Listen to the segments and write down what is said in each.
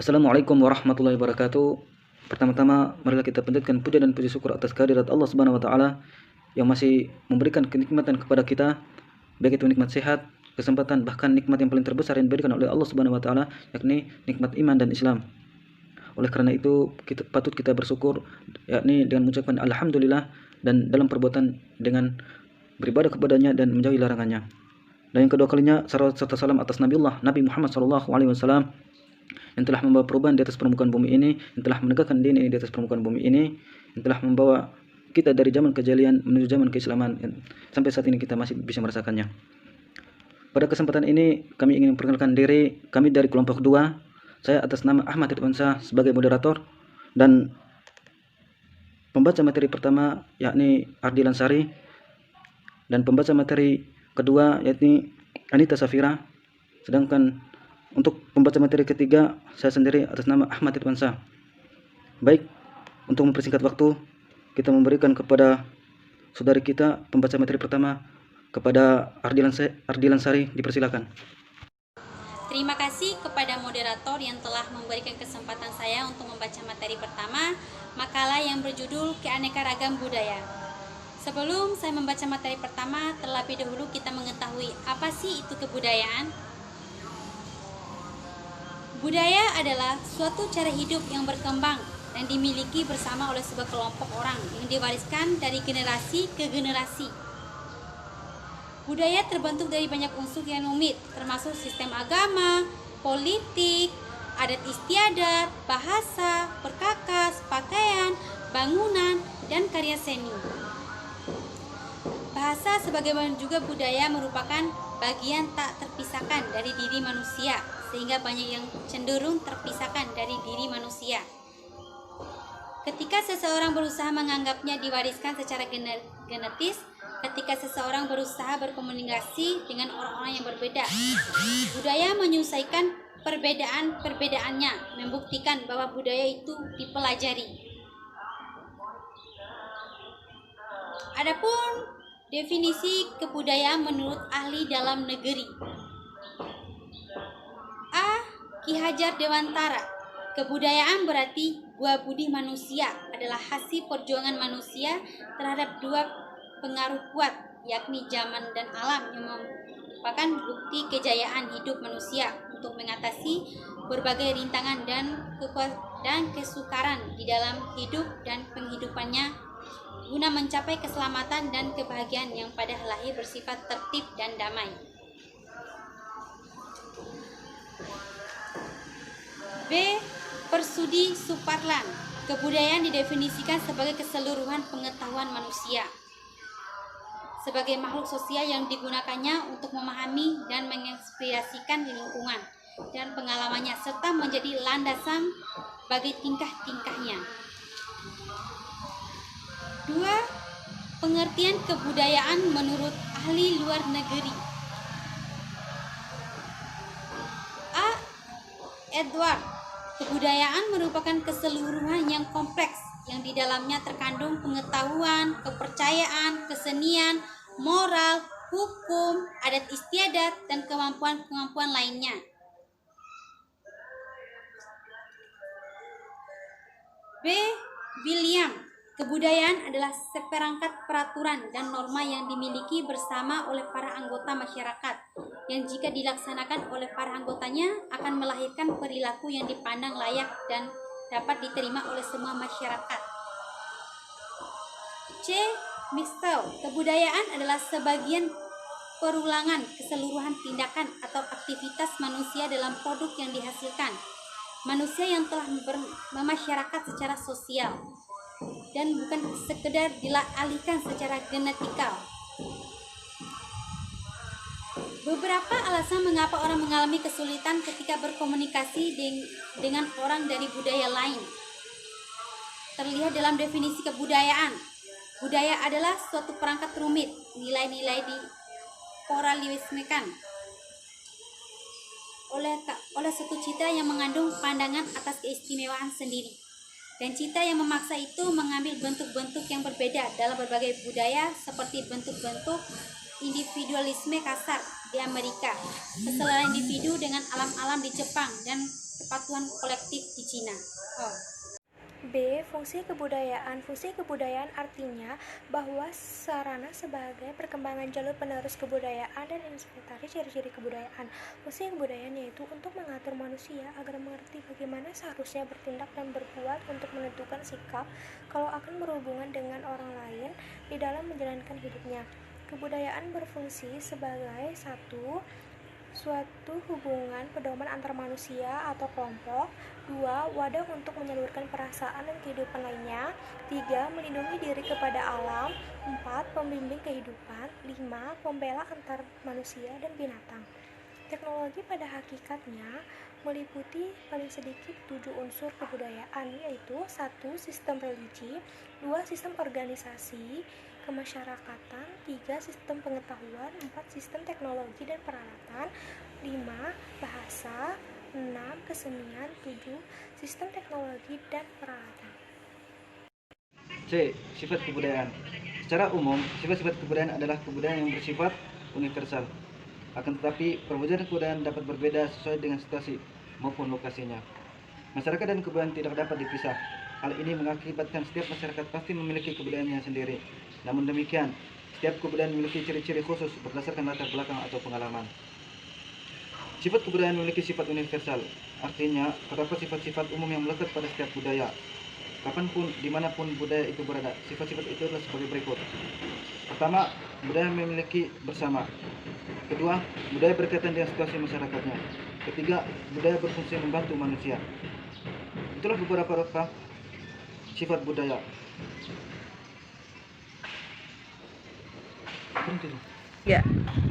Assalamualaikum warahmatullahi wabarakatuh. Pertama-tama, marilah kita panjatkan puja dan puji syukur atas kehadirat Allah Subhanahu wa taala yang masih memberikan kenikmatan kepada kita, baik itu nikmat sehat, kesempatan, bahkan nikmat yang paling terbesar yang diberikan oleh Allah Subhanahu wa taala, yakni nikmat iman dan Islam. Oleh karena itu, patut kita bersyukur, yakni dengan mengucapkan alhamdulillah, dan dalam perbuatan dengan beribadah kepadanya dan menjauhi larangannya. Dan yang kedua kalinya, salawat serta salam atas Nabi Muhammad SAW, yang telah membawa perubahan di atas permukaan bumi ini, yang telah menegakkan din ini di atas permukaan bumi ini, yang telah membawa kita dari zaman kejahilian menuju zaman keislaman, sampai saat ini kita masih bisa merasakannya. Pada kesempatan ini kami ingin memperkenalkan diri kami dari kelompok 2. Saya atas nama Ahmad Irwansyah sebagai moderator, dan pembaca materi pertama yakni Ardi Lansari, dan pembaca materi kedua yakni Anita Safira. Sedangkan untuk pembaca materi ketiga, saya sendiri atas nama Ahmad Irwansyah. Baik, untuk mempersingkat waktu, kita memberikan kepada saudari kita pembaca materi pertama, kepada Ardi Lansari, dipersilakan. Terima kasih kepada moderator yang telah memberikan kesempatan saya untuk membaca materi pertama, makalah yang berjudul Keanekaragam Budaya. Sebelum saya membaca materi pertama, terlebih dahulu kita mengetahui apa sih itu kebudayaan. Budaya adalah suatu cara hidup yang berkembang dan dimiliki bersama oleh sebuah kelompok orang yang diwariskan dari generasi ke generasi. Budaya terbentuk dari banyak unsur yang rumit, termasuk sistem agama, politik, adat istiadat, bahasa, perkakas, pakaian, bangunan, dan karya seni. Bahasa sebagaimana juga budaya merupakan bagian tak terpisahkan dari diri manusia, sehingga banyak yang cenderung terpisahkan dari diri manusia. Ketika seseorang berusaha menganggapnya diwariskan secara genetis, ketika seseorang berusaha berkomunikasi dengan orang-orang yang berbeda, budaya menyelesaikan perbedaan-perbedaannya, membuktikan bahwa budaya itu dipelajari. Adapun definisi kebudayaan menurut ahli dalam negeri Ki Hajar Dewantara, kebudayaan berarti buah budi manusia adalah hasil perjuangan manusia terhadap dua pengaruh kuat, yakni zaman dan alam, yang merupakan bukti kejayaan hidup manusia untuk mengatasi berbagai rintangan dan kesukaran di dalam hidup dan penghidupannya, guna mencapai keselamatan dan kebahagiaan yang pada lahir bersifat tertib dan damai. B. Persudi Suparlan, kebudayaan didefinisikan sebagai keseluruhan pengetahuan manusia sebagai makhluk sosial yang digunakannya untuk memahami dan menginspirasikan lingkungan dan pengalamannya, serta menjadi landasan bagi tingkah-tingkahnya. 2. Pengertian kebudayaan menurut ahli luar negeri Edward, kebudayaan merupakan keseluruhan yang kompleks yang di dalamnya terkandung pengetahuan, kepercayaan, kesenian, moral, hukum, adat istiadat, dan kemampuan-kemampuan lainnya. B. William, kebudayaan adalah seperangkat peraturan dan norma yang dimiliki bersama oleh para anggota masyarakat, yang jika dilaksanakan oleh para anggotanya akan melahirkan perilaku yang dipandang layak dan dapat diterima oleh semua masyarakat. C. Mixtel, kebudayaan adalah sebagian perulangan keseluruhan tindakan atau aktivitas manusia dalam produk yang dihasilkan manusia yang telah memasyarakat secara sosial dan bukan sekedar dialihkan secara genetikal. Beberapa alasan mengapa orang mengalami kesulitan ketika berkomunikasi dengan orang dari budaya lain terlihat dalam definisi kebudayaan. Budaya adalah suatu perangkat rumit, nilai-nilai diporalismekan oleh suatu cita yang mengandung pandangan atas keistimewaan sendiri, dan cita yang memaksa itu mengambil bentuk-bentuk yang berbeda dalam berbagai budaya, seperti bentuk-bentuk individualisme kasar di Amerika, kesetaraan individu dengan alam-alam di Jepang, dan kepatuhan kolektif di Cina. B. Fungsi kebudayaan. Fungsi kebudayaan artinya bahwa sarana sebagai perkembangan jalur penerus kebudayaan dan inventaris ciri-ciri kebudayaan. Fungsi kebudayaan yaitu untuk mengatur manusia agar mengerti bagaimana seharusnya bertindak dan berbuat untuk menentukan sikap kalau akan berhubungan dengan orang lain di dalam menjalankan hidupnya. Kebudayaan berfungsi sebagai suatu hubungan pedoman antar manusia atau kelompok. 2. Wadah untuk menyalurkan perasaan dan kehidupan lainnya. 3. Melindungi diri kepada alam. 4. Pembimbing kehidupan. 5. Pembela antar manusia dan binatang. Teknologi pada hakikatnya meliputi paling sedikit 7 unsur kebudayaan, yaitu 1. Sistem religi. 2. Sistem organisasi kemasyarakatan. 3. Sistem pengetahuan. 4. Sistem teknologi dan peralatan. 5. Bahasa. 6. Kesenian. 7. Sistem teknologi dan peralatan. C. Sifat kebudayaan. Secara umum, sifat-sifat kebudayaan adalah kebudayaan yang bersifat universal. Akan tetapi, perwujudan kebudayaan dapat berbeda sesuai dengan situasi maupun lokasinya. Masyarakat dan kebudayaan tidak dapat dipisah. Hal ini mengakibatkan setiap masyarakat pasti memiliki kebudayaannya sendiri. Namun demikian, setiap kebudayaan memiliki ciri-ciri khusus berdasarkan latar belakang atau pengalaman. Sifat kebudayaan memiliki sifat universal, artinya terdapat sifat-sifat umum yang melekat pada setiap budaya. Kapanpun, dimanapun budaya itu berada, sifat-sifat itu adalah sebagai berikut. Pertama, budaya memiliki bersama. Kedua, budaya berkaitan dengan situasi masyarakatnya. Ketiga, budaya berfungsi membantu manusia. Itulah beberapa sifat budaya. Ya.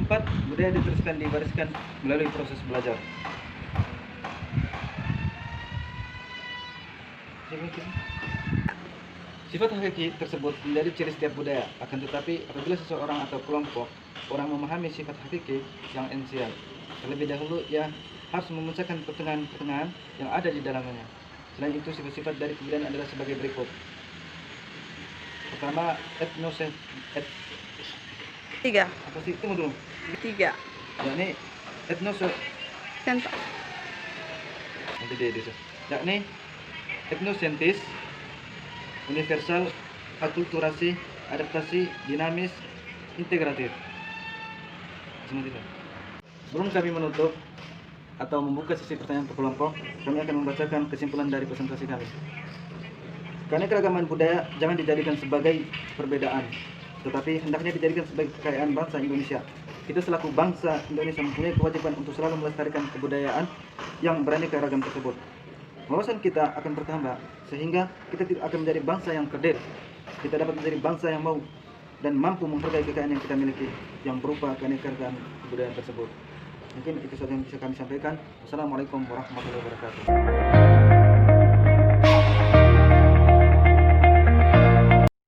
4. Budaya diteruskan diwariskan melalui proses belajar. Sifat hakiki tersebut menjadi ciri setiap budaya. Akan tetapi, apabila seseorang atau kelompok orang memahami sifat hakiki yang esensial, terlebih dahulu ia harus memecahkan pertengahan-pertengahan yang ada di dalamnya. Selain itu, sifat-sifat dari kebudayaan adalah sebagai berikut. Pertama, Tiga. apa sih? Tunggu dulu. Tiga. Yakni Contoh. nanti dia desa. Yakni etnosentis, universal, akulturasi, adaptasi, dinamis, integratif. Semua itu. Sebelum kami menutup atau membuka sesi pertanyaan per kelompok, kami akan membacakan kesimpulan dari presentasi kami. Karena keragaman budaya jangan dijadikan sebagai perbedaan, tetapi hendaknya dijadikan sebagai kekayaan bangsa Indonesia. Kita selaku bangsa Indonesia mempunyai kewajiban untuk selalu melestarikan kebudayaan yang beraneka ragam tersebut. Wawasan kita akan bertambah sehingga kita tidak akan menjadi bangsa yang kerdil. Kita dapat menjadi bangsa yang mau dan mampu menghargai kekayaan yang kita miliki yang berupa keanekaragaman kebudayaan tersebut. Mungkin itu saja yang bisa kami sampaikan. Wassalamualaikum warahmatullahi wabarakatuh.